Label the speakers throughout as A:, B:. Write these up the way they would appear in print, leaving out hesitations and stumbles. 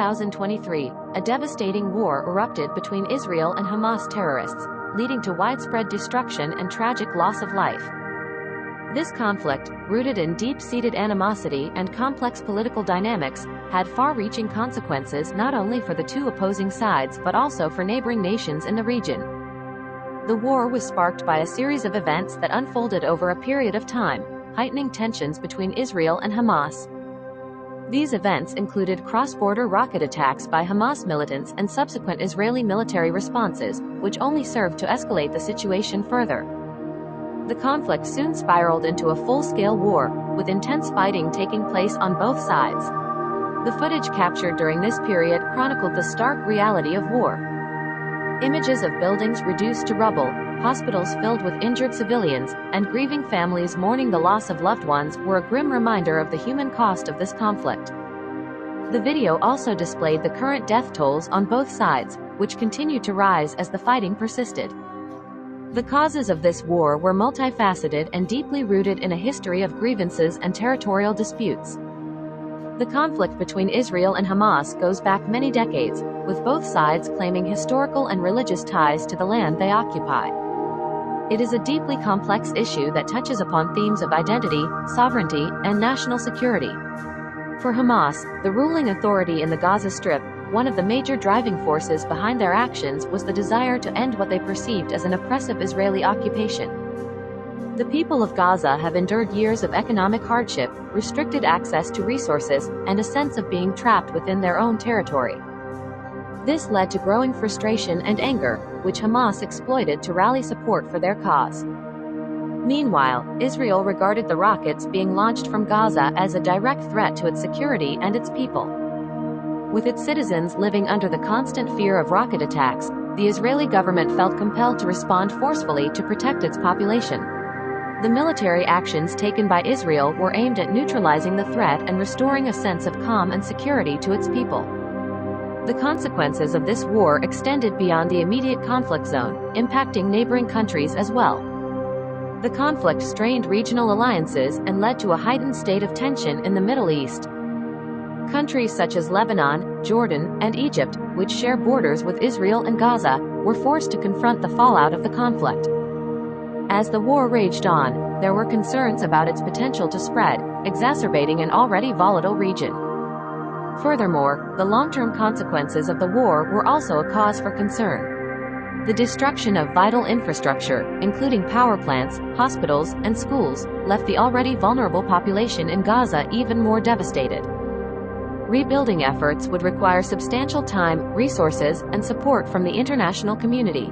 A: 2023, a devastating war erupted between Israel and Hamas terrorists, leading to widespread destruction and tragic loss of life. This conflict, rooted in deep-seated animosity and complex political dynamics, had far-reaching consequences not only for the two opposing sides but also for neighboring nations in the region. The war was sparked by a series of events that unfolded over a period of time, heightening tensions between Israel and Hamas. These events included cross-border rocket attacks by Hamas militants and subsequent Israeli military responses, which only served to escalate the situation further. The conflict soon spiraled into a full-scale war, with intense fighting taking place on both sides. The footage captured during this period chronicled the stark reality of war. Images of buildings reduced to rubble, hospitals filled with injured civilians, and grieving families mourning the loss of loved ones were a grim reminder of the human cost of this conflict. The video also displayed the current death tolls on both sides, which continued to rise as the fighting persisted. The causes of this war were multifaceted and deeply rooted in a history of grievances and territorial disputes. The conflict between Israel and Hamas goes back many decades, with both sides claiming historical and religious ties to the land they occupy. It is a deeply complex issue that touches upon themes of identity, sovereignty, and national security. For Hamas, the ruling authority in the Gaza Strip, one of the major driving forces behind their actions was the desire to end what they perceived as an oppressive Israeli occupation. The people of Gaza have endured years of economic hardship, restricted access to resources, and a sense of being trapped within their own territory. This led to growing frustration and anger, which Hamas exploited to rally support for their cause. Meanwhile, Israel regarded the rockets being launched from Gaza as a direct threat to its security and its people. With its citizens living under the constant fear of rocket attacks, the Israeli government felt compelled to respond forcefully to protect its population. The military actions taken by Israel were aimed at neutralizing the threat and restoring a sense of calm and security to its people. The consequences of this war extended beyond the immediate conflict zone, impacting neighboring countries as well. The conflict strained regional alliances and led to a heightened state of tension in the Middle East. Countries such as Lebanon, Jordan, and Egypt, which share borders with Israel and Gaza, were forced to confront the fallout of the conflict. As the war raged on, there were concerns about its potential to spread, exacerbating an already volatile region. Furthermore, the long-term consequences of the war were also a cause for concern. The destruction of vital infrastructure, including power plants, hospitals, and schools, left the already vulnerable population in Gaza even more devastated. Rebuilding efforts would require substantial time, resources, and support from the international community.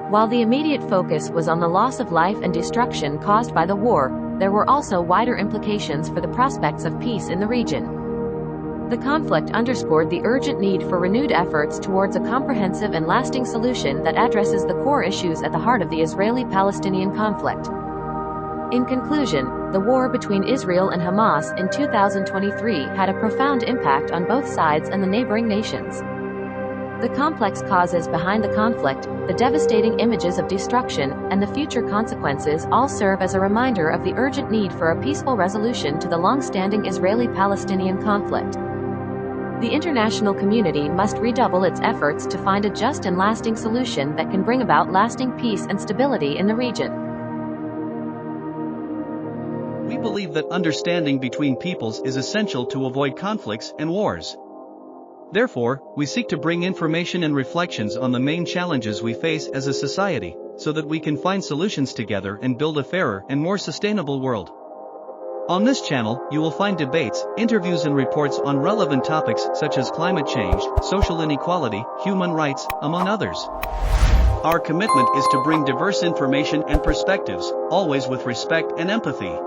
A: While the immediate focus was on the loss of life and destruction caused by the war, there were also wider implications for the prospects of peace in the region. The conflict underscored the urgent need for renewed efforts towards a comprehensive and lasting solution that addresses the core issues at the heart of the Israeli-Palestinian conflict. In conclusion, the war between Israel and Hamas in 2023 had a profound impact on both sides and the neighboring nations. The complex causes behind the conflict, the devastating images of destruction, and the future consequences all serve as a reminder of the urgent need for a peaceful resolution to the long-standing Israeli-Palestinian conflict. The international community must redouble its efforts to find a just and lasting solution that can bring about lasting peace and stability in the region.
B: We believe that understanding between peoples is essential to avoid conflicts and wars. Therefore, we seek to bring information and reflections on the main challenges we face as a society, so that we can find solutions together and build a fairer and more sustainable world. On this channel, you will find debates, interviews and reports on relevant topics such as climate change, social inequality, human rights, among others. Our commitment is to bring diverse information and perspectives, always with respect and empathy.